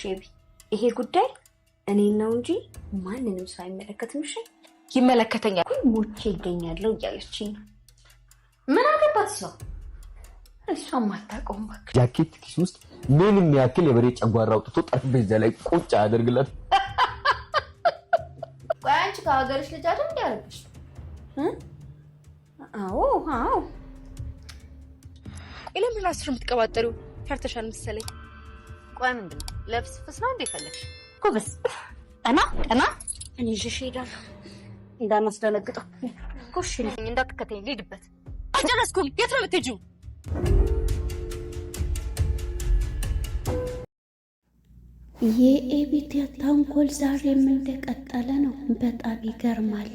ሼቢ ይሄ ጉዳይ እኔን ነው እንጂ ማንንም ሰው አይመለከትም። እሺ ይመለከተኛል። ሞቼ ይገኛለሁ እያለችኝ ነው። ምን አገባት ሰው? እሷም አታውቀውም። እባክህ ጃኬት ኪስ ውስጥ ምንም ያክል የበሬ ጨጓራ አውጥቶ ጠረጴዛ ላይ ቁጭ አድርግላት። ቆይ አንቺ ከሀገርሽ ልጅ አይደል እንዴ ያርግሽ? አዎ ኢለም ብላስር የምትቀባጠሪው ፈርተሻል መሰለኝ። ቆይ ምንድነው ለፍስፍስ ነው እንዴ ፈለግሽ? ጎበስ ቀና እኔ ይዤሽ እሄዳለሁ እንዳናስደነግጠው። ኮሽ ነኝ እንዳትከተኝ ልሂድበት። አልጨረስኩም። የት ነው የምትሄጂው? የኤቢ ተንኮል ዛሬም እንደቀጠለ ነው። በጣም ይገርማል።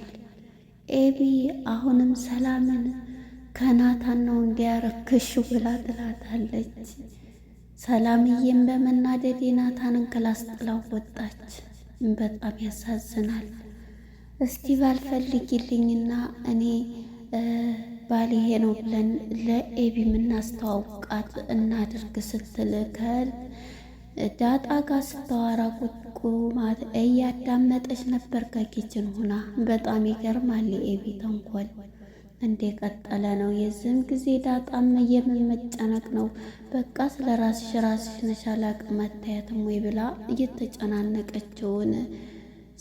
ኤቢ አሁንም ሰላምን ከናታን ነው እንዲያረክሽ ብላ ትላታለች። ሰላምዬም በመናደድ የናታንን ክላስ ጥላው ወጣች። በጣም ያሳዝናል። እስቲ ባልፈልጊልኝና እኔ ባል ይሄ ነው ብለን ለኤቢ የምናስተዋውቃት እናድርግ ስትል ዳጣ ጋር ስታወራ ቁማት እያዳመጠች ነበር ከኪችን ሆና። በጣም ይገርማል። የኤቢ ተንኮል እንደቀጠለ ነው። የዚህም ጊዜ ዳጣም የምመጨነቅ ነው። በቃ ስለ ራስሽ ነሽ አላቅም አታያትም ወይ ብላ እየተጨናነቀችውን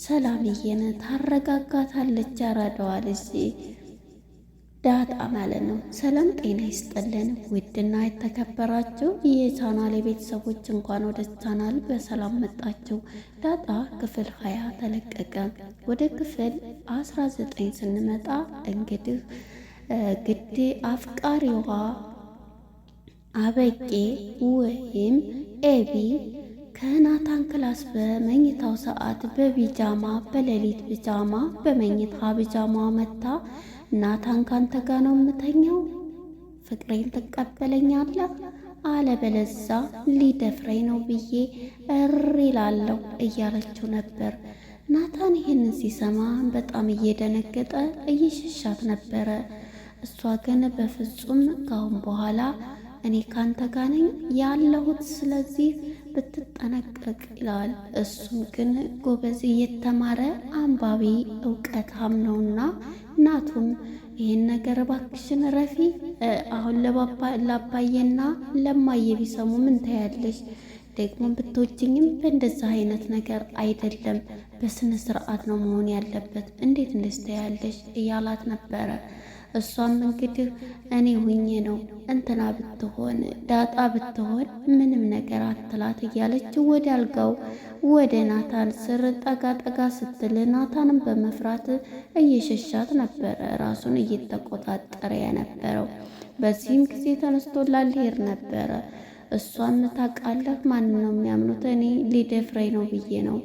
ሰላምዬን ታረጋጋታለች። ያራደዋለች ዳጣ ማለት ነው። ሰላም ጤና ይስጥልን ውድና የተከበራችሁ የቻናል ቤተሰቦች እንኳን ወደ ቻናል በሰላም መጣችሁ። ዳጣ ክፍል 20 ተለቀቀ። ወደ ክፍል 19 ስንመጣ እንግዲህ ግድ አፍቃሪዋ አበቄ ወይም ኤቢ ከናታን ክላስ በመኝታው ሰዓት በቢጃማ በሌሊት ቢጃማ በመኝታ ቢጃማ መታ ናታን ካንተ ጋር ነው የምተኛው፣ ፍቅሬን ትቀበለኛለህ፣ አለበለዛ ሊደፍረኝ ነው ብዬ እሪ ላለሁ እያለችው ነበር። ናታን ይህንን ሲሰማ በጣም እየደነገጠ እየሸሻት ነበረ። እሷ ግን በፍጹም ካሁን በኋላ እኔ ካንተ ጋር ነኝ ያለሁት፣ ስለዚህ ብትጠነቀቅ ይላል። እሱም ግን ጎበዝ እየተማረ አንባቢ እውቀታም ነውና እናቱም ይህን ነገር እባክሽን ረፊ፣ አሁን ለአባዬና ለማየ ቢሰሙ ምን ታያለሽ? ደግሞ ብትወጂኝም በእንደዛ አይነት ነገር አይደለም፣ በስነ ስርዓት ነው መሆን ያለበት፣ እንዴት እንደዚህ ታያለሽ እያላት ነበረ። እሷም እንግዲህ እኔ ሁኜ ነው እንትና ብትሆን ዳጣ ብትሆን ምንም ነገር አትላት እያለች ወደ አልጋው ወደ ናታን ስር ጠጋ ስትል ናታንም በመፍራት እየሸሻት ነበረ፣ ራሱን እየተቆጣጠረ የነበረው። በዚህም ጊዜ ተነስቶላት ሊሄድ ነበረ። እሷም ታውቃለህ ማን ነው የሚያምኑት? እኔ ሊደፍረኝ ነው ብዬ ነው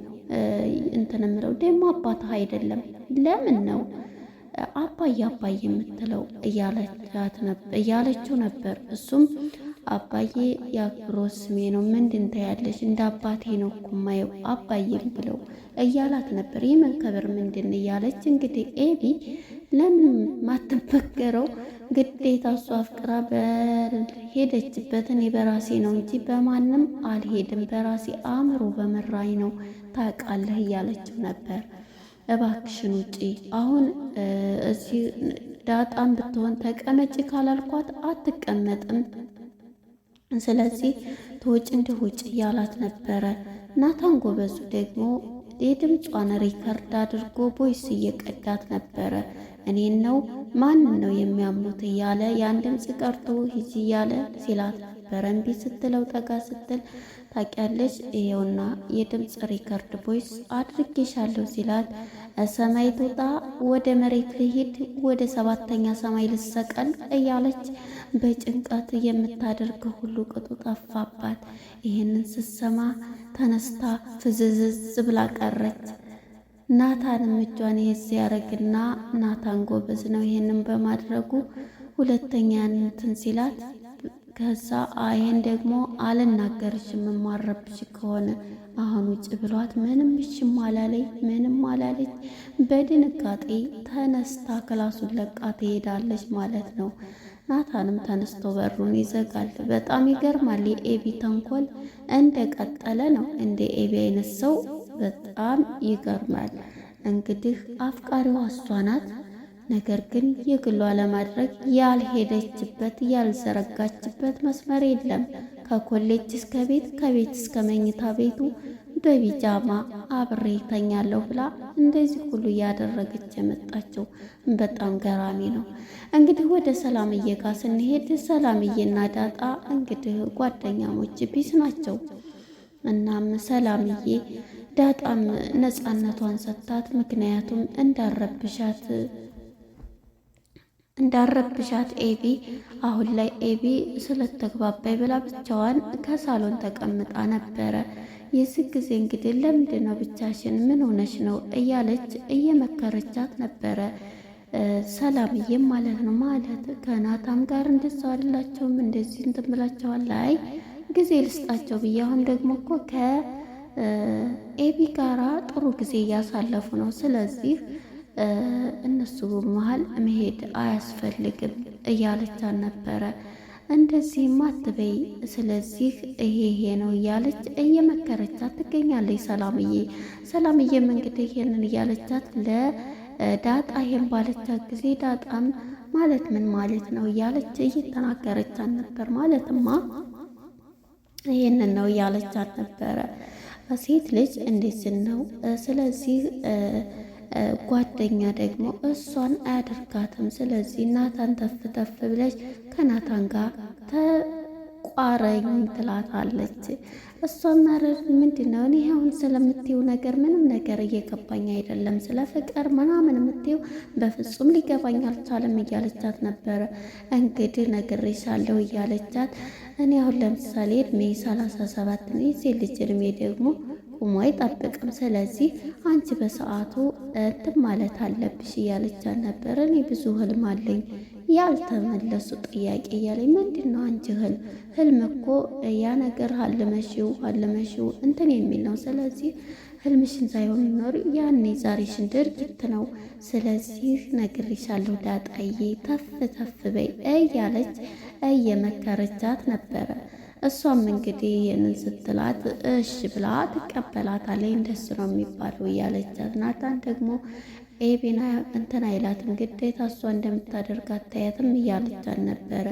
እንትን እምለው፣ ደግሞ አባትህ አይደለም ለምን ነው አባዬ የምትለው እያለችው ነበር። እሱም አባዬ የአክብሮት ስሜ ነው፣ ምንድን ታያለሽ? እንደ አባቴ ነው እኮ የማየው አባዬም ብለው እያላት ነበር። ይህ መከበር ምንድን እያለች እንግዲህ ኤቢ ለምን ማትበገረው ግዴታ እሷ አፍቅራ በሄደችበት እኔ በራሴ ነው እንጂ በማንም አልሄድም፣ በራሴ አእምሮ በመራኝ ነው ታውቃለህ እያለችው ነበር። እባክሽን ውጪ፣ አሁን እዚህ ዳጣም ብትሆን ተቀመጪ ካላልኳት አትቀመጥም፣ ስለዚህ ተውጭ እንደ ውጭ እያላት ነበረ። ናታን ጎበዙ ደግሞ የድምጿን ሪከርድ አድርጎ ቦይስ እየቀዳት ነበረ። እኔን ነው ማንን ነው የሚያምኑት እያለ ያን ድምፅ ቀርቶ ሂጂ እያለ ሲላት ነበረ። እምቢ ስትለው ጠጋ ስትል ታውቂያለሽ ይሄውና የድምፅ ሪከርድ ቦይስ አድርጌሻለሁ ሲላት ሰማይ ትውጣ ወደ መሬት ልሂድ ወደ 7ኛ ሰማይ ልሰቀል እያለች በጭንቀት የምታደርገው ሁሉ ቅጡ ጠፋባት። ይህንን ስትሰማ ተነስታ ፍዝዝዝ ብላ ቀረች። ናታንም እጇን ይዝ ያደረግና ናታን ጎበዝ ነው ይህንን በማድረጉ ሁለተኛ እንትን ሲላት ከዛ አይን ደግሞ አልናገርሽም የማረብሽ ከሆነ አሁን ውጭ ብሏት ምንም እሽም አላለች። በድንጋጤ ተነስታ ክላሱን ለቃ ትሄዳለች ማለት ነው። ናታንም ተነስቶ በሩን ይዘጋል። በጣም ይገርማል። የኤቢ ተንኮል እንደቀጠለ ነው። እንደ ኤቢ አይነት ሰው በጣም ይገርማል። እንግዲህ አፍቃሪዋ እሷ ናት። ነገር ግን የግሏ ለማድረግ ያልሄደችበት ያልዘረጋችበት መስመር የለም። ከኮሌጅ እስከ ቤት፣ ከቤት እስከ መኝታ ቤቱ በቢጃማ አብሬ ተኛለሁ ብላ እንደዚህ ሁሉ እያደረገች የመጣችው በጣም ገራሚ ነው። እንግዲህ ወደ ሰላምዬ ጋር ስንሄድ ሰላምዬና ዳጣ እንግዲህ ጓደኛሞች ቢስ ናቸው። እናም ሰላምዬ ዳጣም ነፃነቷን ሰጥታት፣ ምክንያቱም እንዳረብሻት ኤቢ አሁን ላይ ኤቢ ስለተግባባይ ብላ ብቻዋን ከሳሎን ተቀምጣ ነበረ። የዚህ ጊዜ እንግዲህ ለምንድን ነው ብቻሽን ምን ሆነሽ ነው እያለች እየመከረቻት ነበረ። ሰላምዬም ማለት ነው ማለት ከናታም ጋር እንደዛው አይደላቸውም እንደዚህ እንትን ብላቸዋል። ላይ ጊዜ ልስጣቸው ብዬ አሁን ደግሞ እኮ ከኤቢ ጋራ ጥሩ ጊዜ እያሳለፉ ነው። ስለዚህ እነሱ መሀል መሄድ አያስፈልግም እያለቻት ነበረ። እንደዚህም አትበይ፣ ስለዚህ ይሄ ነው እያለች እየመከረቻት ትገኛለች ሰላምዬም እንግዲህ ይሄንን እያለቻት ለዳጣ ይሄን ባለቻት ጊዜ ዳጣም ማለት ምን ማለት ነው እያለች እየተናገረቻት ነበር። ማለትማ ይሄንን ነው እያለቻት ነበረ። ሴት ልጅ እንዴት ነው ስለዚህ ጓደኛ ደግሞ እሷን አያደርጋትም። ስለዚህ ናታን ተፍ ብለሽ ከናታን ጋር ተቋረኝ ትላታለች። እሷም ማረር ምንድነው እኔ አሁን ስለምትይው ነገር ምንም ነገር እየገባኝ አይደለም፣ ስለ ፍቅር ምናምን የምትይው በፍጹም ሊገባኝ አልቻለም እያለቻት ነበረ። እንግዲህ ነግሬሻለሁ እያለቻት እኔ አሁን ለምሳሌ እድሜ 37 ነው፣ የሴት ልጅ እድሜ ደግሞ ቁሞ አይጠብቅም። ስለዚህ አንቺ በሰዓቱ እንትን ማለት አለብሽ እያለቻት ነበር። እኔ ብዙ ህልም አለኝ ያልተመለሱ ጥያቄ እያለኝ ምንድን ነው አንቺ ህልም እኮ ያ ነገር አልመሽው እንትን የሚል ነው። ስለዚህ ህልምሽን ሳይሆን ኖሪ ያኔ ዛሬሽን ድርጊት ነው። ስለዚህ ነግሬሻለሁ ዳጣዬ ተፍ በይ እያለች እየመከረቻት ነበረ። እሷም እንግዲህ ይህንን ስትላት እሺ ብላ ትቀበላታለች። እንደሱ ነው የሚባለው እያለቻት ናታን ደግሞ ኤቢና እንትን አይላትም ግዴታ እሷ እንደምታደርግ አታያትም እያለቻት ነበረ።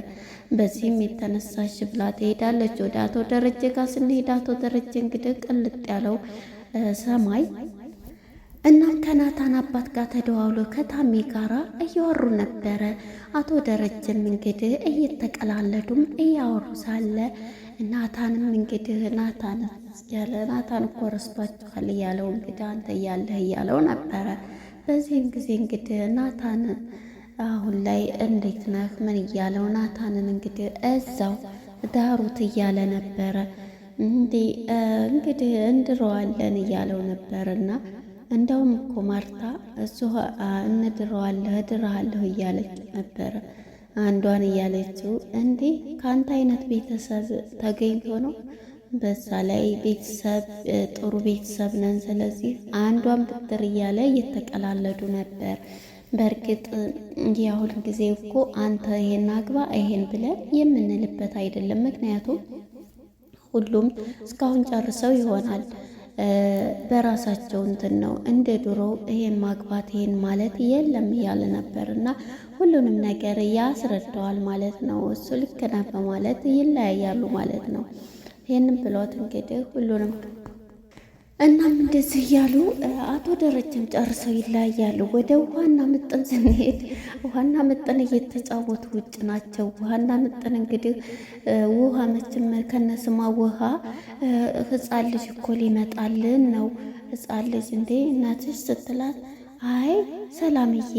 በዚህም የተነሳሽ ብላ ትሄዳለች። ወደ አቶ ደረጀ ጋር ስንሄድ አቶ ደረጀ እንግዲህ ቅልጥ ያለው ሰማይ እናም ከናታን አባት ጋር ተደዋውሎ ከታሜ ጋራ እያወሩ ነበረ። አቶ ደረጀም እንግዲህ እየተቀላለዱም እያወሩ ሳለ ናታንም እንግዲህ ናታን እኮ ረስቷችኋል እያለው እንግዲህ አንተ እያለህ እያለው ነበረ። በዚህም ጊዜ እንግዲህ ናታን አሁን ላይ እንዴት ነህ ምን እያለው ናታንን እንግዲህ እዛው ዳሩት እያለ ነበረ። እንግዲህ እንድረዋለን እያለው ነበርና እንደውም እኮ ማርታ እሱ እድርሃለሁ እያለች ነበረ። አንዷን እያለችው እንዴ ከአንተ አይነት ቤተሰብ ተገኝቶ ነው፣ በዛ ላይ ቤተሰብ ጥሩ ቤተሰብ ነን፣ ስለዚህ አንዷን ብትር እያለ እየተቀላለዱ ነበር። በእርግጥ ያሁን ጊዜ እኮ አንተ ይሄን አግባ ይሄን ብለን የምንልበት አይደለም፣ ምክንያቱም ሁሉም እስካሁን ጨርሰው ይሆናል በራሳቸው እንትን ነው። እንደ ድሮ ይሄን ማግባት ይሄን ማለት የለም እያለ ነበር እና ሁሉንም ነገር ያስረዳዋል ማለት ነው። እሱ ልክ ነህ በማለት ይለያያሉ ማለት ነው። ይሄንን ብሎት እንግዲህ ሁሉንም እናም እንደዚህ እያሉ አቶ ደረጀም ጨርሰው ይለያያሉ። ወደ ውሃና ምጥን ስንሄድ ውሃና ምጥን እየተጫወቱ ውጭ ናቸው። ውሃና ምጥን እንግዲህ ውሃ መቼም ከነስማ ውሃ ሕፃን ልጅ እኮ ሊመጣልን ነው። ሕፃን ልጅ እንዴ እናትሽ ስትላት አይ ሰላምዬ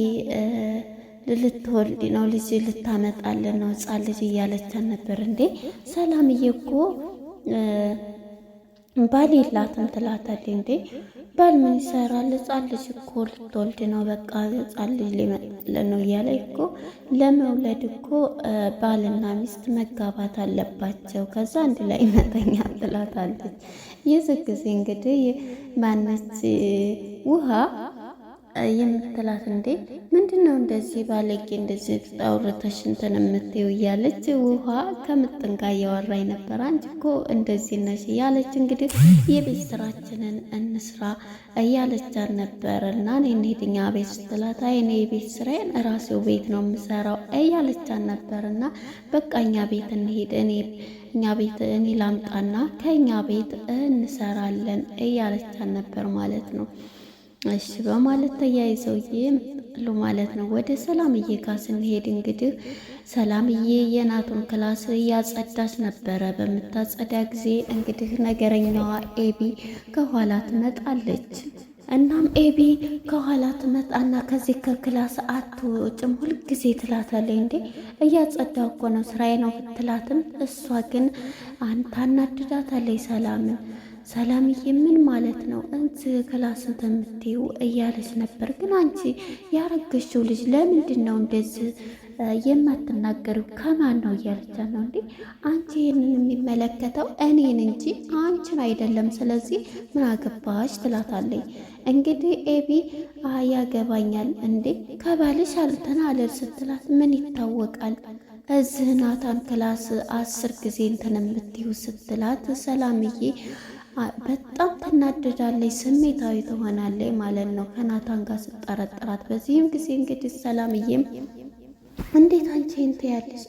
ልትወልድ ነው ልጅ ልታመጣልን ነው ሕፃን ልጅ እያለቻን ነበር። እንዴ ሰላምዬ እኮ ባል የላትም ትላታለች። እንዴ ባል ምን ይሰራል? ሕፃን ልጅ እኮ ልትወልድ ነው፣ በቃ ሕፃን ልጅ ሊመጣልን ነው እያለ እኮ ለመውለድ እኮ ባልና ሚስት መጋባት አለባቸው፣ ከዛ አንድ ላይ መተኛ ትላታለች። የዚህ ጊዜ እንግዲህ ማነች ውሃ የምትላት እንዴ ምንድነው እንደዚህ ባለጌ እንደዚህ አውርተሽ እንትን የምትይው እያለች ውሃ ከምጥን ጋር እያወራኝ ነበር። አንቺ እኮ እንደዚህ ነሽ እያለች እንግዲህ የቤት ስራችንን እንስራ እያለቻት ነበር። እና እኔ እንሂድኛ ቤት ስትላት አይ እኔ የቤት ስራዬን ራሴው ቤት ነው የምሰራው እያለቻት ነበር። እና በቃ እኛ ቤት እንሂድ እኛ ቤት እኔ ላምጣና ከእኛ ቤት እንሰራለን እያለቻት ነበር ማለት ነው። እሺ በማለት ተያይዘው ይመጣሉ ማለት ነው። ወደ ሰላምዬ ጋር ስንሄድ እንግዲህ ሰላምዬ የናቱን ክላስ እያጸዳች ነበረ። በምታጸዳ ጊዜ እንግዲህ ነገረኛዋ ኤቢ ከኋላ ትመጣለች። እናም ኤቢ ከኋላ ትመጣና ከዚህ ከክላስ አትወጭም ሁልጊዜ ትላታለች። እንዴ እያጸዳሁ እኮ ነው ስራዬ ነው ብትላትም እሷ ግን ታናድዳታለች ሰላምን። ሰላምዬ ምን ማለት ነው እንት ክላስ የምትይው እያለች ነበር። ግን አንቺ ያረገሽው ልጅ ለምንድን ነው እንደዚህ የማትናገሪው ከማን ነው እያለቻት ነው። እንዴ አንቺ ይህንን የሚመለከተው እኔን እንጂ አንቺን አይደለም፣ ስለዚህ ምን አገባሽ ትላታለች። እንግዲህ ኤቢ ያገባኛል እንዴ ከባልሽ አልተናለል ስትላት ምን ይታወቃል እዚህ ናታን ክላስ 10 ጊዜ እንትን የምትይው ስትላት ሰላምዬ በጣም ትናደዳለች፣ ስሜታዊ ትሆናለች ማለት ነው ከናታን ጋር ስጠረጥራት። በዚህም ጊዜ እንግዲህ ሰላምዬም እንዴት አንቺ እንት ያለሽ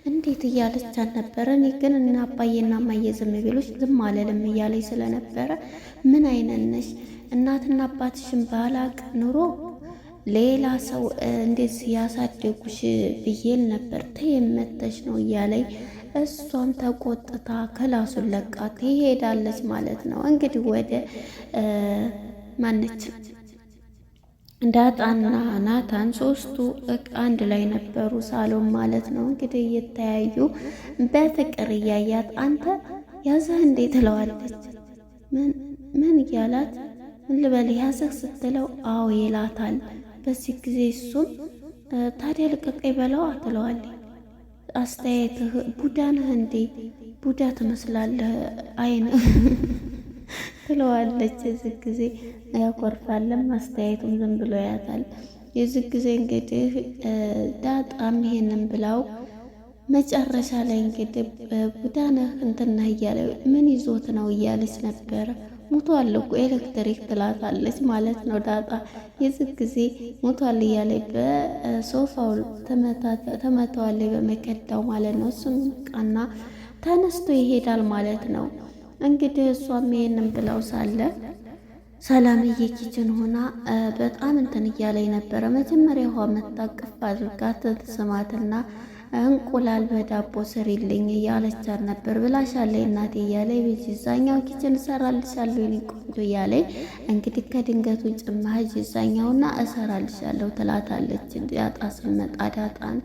እንዴት እያለቻት ነበረ። እኔ ግን እና አባዬና እማዬ ዝም ቢሉሽ ዝም አልልም እያለች ስለነበረ ምን አይነት ነሽ እናትና አባትሽን ባላቅ ኑሮ ሌላ ሰው እንደዚህ ያሳደጉሽ ብዬል ነበር ተየመተሽ ነው እያለኝ እሷም ተቆጥታ ክላሱን ለቃ ትሄዳለች ማለት ነው። እንግዲህ ወደ ማነች ዳጣና ናታን ሶስቱ አንድ ላይ ነበሩ ሳሎን ማለት ነው። እንግዲህ እየተያዩ በፍቅር እያያት አንተ ያዘህ እንዴ ትለዋለች። ምን እያላት ምን ልበል ያዘህ ስትለው አዎ ይላታል። በዚህ ጊዜ እሱም ታዲያ ልቀቀኝ በለዋ ትለዋለች። አስተያየትህ ቡዳ ነህ እንዴ ቡዳ ትመስላለህ አይን ትለዋለች። የዚህ ጊዜ ያኮርፋለም አስተያየቱም ዝም ብሎ ያታል። የዚህ ጊዜ እንግዲህ ዳጣም ይሄንን ብላው መጨረሻ ላይ እንግዲህ ቡዳ ነህ እንትን ነህ እያለ ምን ይዞት ነው እያለች ነበረ። ሞቷል እኮ ኤሌክትሪክ ትላታለች ማለት ነው ዳጣ። የዚህ ጊዜ ሞቷል እያለች በሶፋው ተመታዋለች በመከዳው ማለት ነው። እሱም ቃና ተነስቶ ይሄዳል ማለት ነው። እንግዲህ እሷም ይሄንን ብለው ሳለ ሰላምዬ ኪችን ሆና በጣም እንትን እያለኝ ነበረ። መጀመሪያ ውሃ መታቀፍ አድርጋት ትስማትና እንቁላል በዳቦ ስሪልኝ እያለቻት ነበር። ብላሻለኝ እናቴ እያለኝ ቤት ይዛኛው ኪችን እሰራልሻለሁ የኔ ቆንጆ እያለኝ እንግዲህ ከድንገቱ ጭማህ ይዛኛውና እሰራልሻለሁ ትላታለች። ዳጣ ስመጣ ዳጣን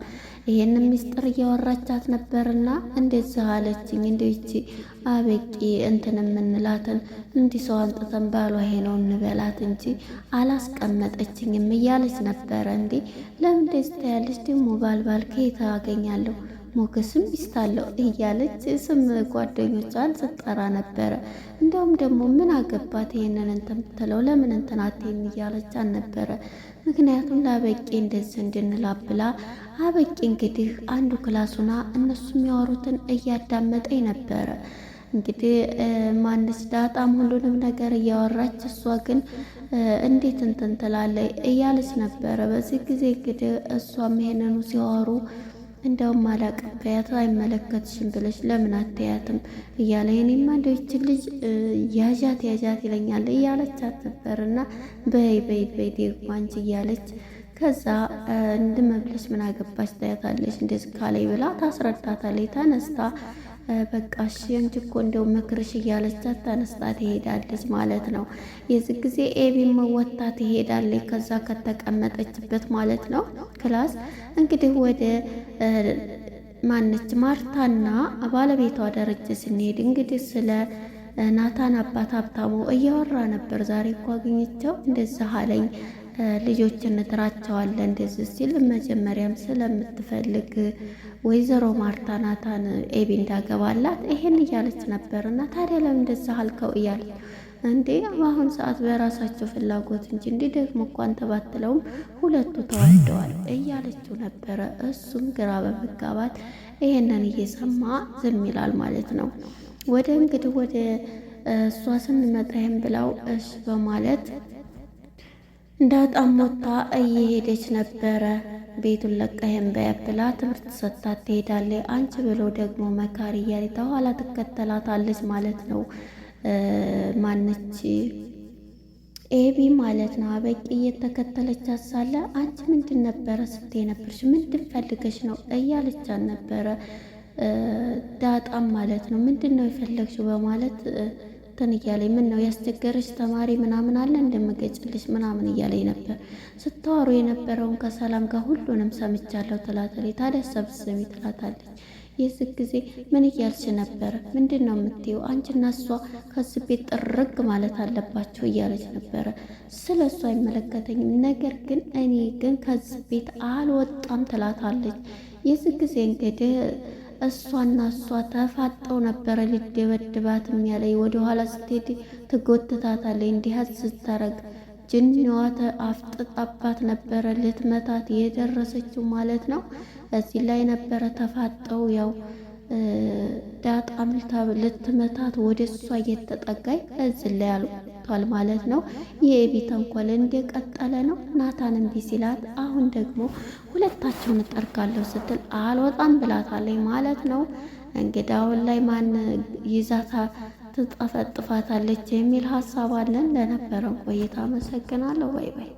ይሄንን ሚስጥር እያወራቻት ነበርና እንደዚህ አለችኝ። እንደቺ አበቂ እንትን የምንላትን እንዲህ ሰው አንጥተን ባሏ ይሄ ነው እንበላት እንጂ አላስቀመጠችኝም እያለች ነበረ። እንዴ ለምን እንደዚህ ታያለች ደግሞ ባልባል ከየት አገኛለሁ ሞገስም ሚስታለው እያለች ስም ጓደኞቿን ስጠራ ነበረ። እንደውም ደግሞ ምን አገባት ይሄንን እንትን ብትለው ለምን እንትን አትይም እያለቻት ነበረ። ምክንያቱም ለአበቂ እንደዚህ እንድንላብላ አበቂ እንግዲህ አንዱ ክላሱና እነሱ የሚያወሩትን እያዳመጠኝ ነበረ። እንግዲህ ማንስ ዳጣም ሁሉንም ነገር እያወራች እሷ ግን እንዴት እንትን ትላለች እያለች ነበረ። በዚህ ጊዜ እንግዲህ እሷም ይሄንኑ ሲያወሩ እንደውም አላቀበያት አይመለከትሽም ብለሽ ለምን አትያትም እያለ እኔማ እንደው ይችን ልጅ ያዣት ይለኛል እያለቻት ነበርና በይ ደግሞ አንቺ እያለች ከዛ እንድመብለሽ ምን አገባሽ ታያታለሽ እንደዚህ ካለይ ብላ ታስረዳታለች። ተነስታ በቃ እሺ አንቺ እኮ እንደው ምክርሽ እያለቻት ተነስታ ትሄዳለች ማለት ነው። የዚህ ጊዜ ኤቢም ወጥታ ትሄዳለች ከዛ ከተቀመጠችበት ማለት ነው ክላስ። እንግዲህ ወደ ማነች ማርታና ባለቤቷ ደረጀ ስንሄድ እንግዲህ ስለ ናታን አባት ሀብታሙ እያወራ ነበር። ዛሬ እኮ አገኘቸው እንደዛ አለኝ ልጆችን እንጥራቸዋለን እንደዚህ ሲል መጀመሪያም ስለምትፈልግ ወይዘሮ ማርታ ናታን ኤቢ እንዳገባላት ይሄን እያለች ነበር። እና ታዲያ ለምን እንደዛ አልከው እያለች እንዴ በአሁን ሰዓት በራሳቸው ፍላጎት እንጂ እንዲህ ደግሞ እኮ አንተ ባትለውም ሁለቱ ተዋደዋል እያለችው ነበረ። እሱም ግራ በመጋባት ይሄንን እየሰማ ዝም ይላል ማለት ነው። ወደ እንግዲህ ወደ እሷ ስንመጣ ይሄን ብላው እሺ በማለት ዳጣም ሞታ እየሄደች ነበረ። ቤቱን ለቃ ይሄን በያት ብላ ትምህርት ሰጥታት ትሄዳለች። አንቺ ብሎ ደግሞ መካሪ እያለች ተኋላ ትከተላታለች ማለት ነው። ማነች ኤቢ ማለት ነው። አበቂ እየተከተለች ሳለ አንቺ ምንድን ነበረ ስትይ ነበርሽ? ምንድን ፈልገሽ ነው እያለቻት ነበረ። ዳጣም ማለት ነው ምንድን ነው የፈለግሽው በማለት እንትን እያለኝ ምን ነው ያስቸገረች ተማሪ ምናምን አለ እንደምገጭልሽ ምናምን እያለኝ ነበር። ስታወሩ የነበረውን ከሰላም ጋር ሁሉንም ሰምቻለሁ ትላታለች። ታዲያ ሰብስሚ ትላታለች። የዚህ ጊዜ ምን እያልሽ ነበረ? ምንድን ነው የምትይው? አንቺና እሷ ከዚህ ቤት ጥርግ ማለት አለባቸው እያለች ነበረ። ስለ እሷ አይመለከተኝም፣ ነገር ግን እኔ ግን ከዚህ ቤት አልወጣም ትላታለች። የዚህ ጊዜ እንግዲህ እሷና እሷ ተፋጠው ነበረ። ልደበድባትም ያለኝ ወደኋላ ስትሄድ ትጎትታታለች። እንዲህ ስታረግ ጅኒዋ አፍጥጣባት ነበረ ልትመታት የደረሰችው ማለት ነው። እዚህ ላይ ነበረ ተፋጠው ያው ዳጣም ልትመታት ወደ እሷ እየተጠጋኝ እዚህ ላይ አልቷል ማለት ነው። የኤቢ ተንኮል እንደቀጠለ ነው። ናታን እምቢ ሲላት አሁን ደግሞ ሁለታቸውን እጠርጋለሁ ስትል አልወጣም ብላታለች ማለት ነው። እንግዲህ አሁን ላይ ማን ይዛታ ትጠፈጥፋታለች የሚል ሀሳብ አለን። ለነበረን ቆይታ አመሰግናለሁ። ባይ ባይ።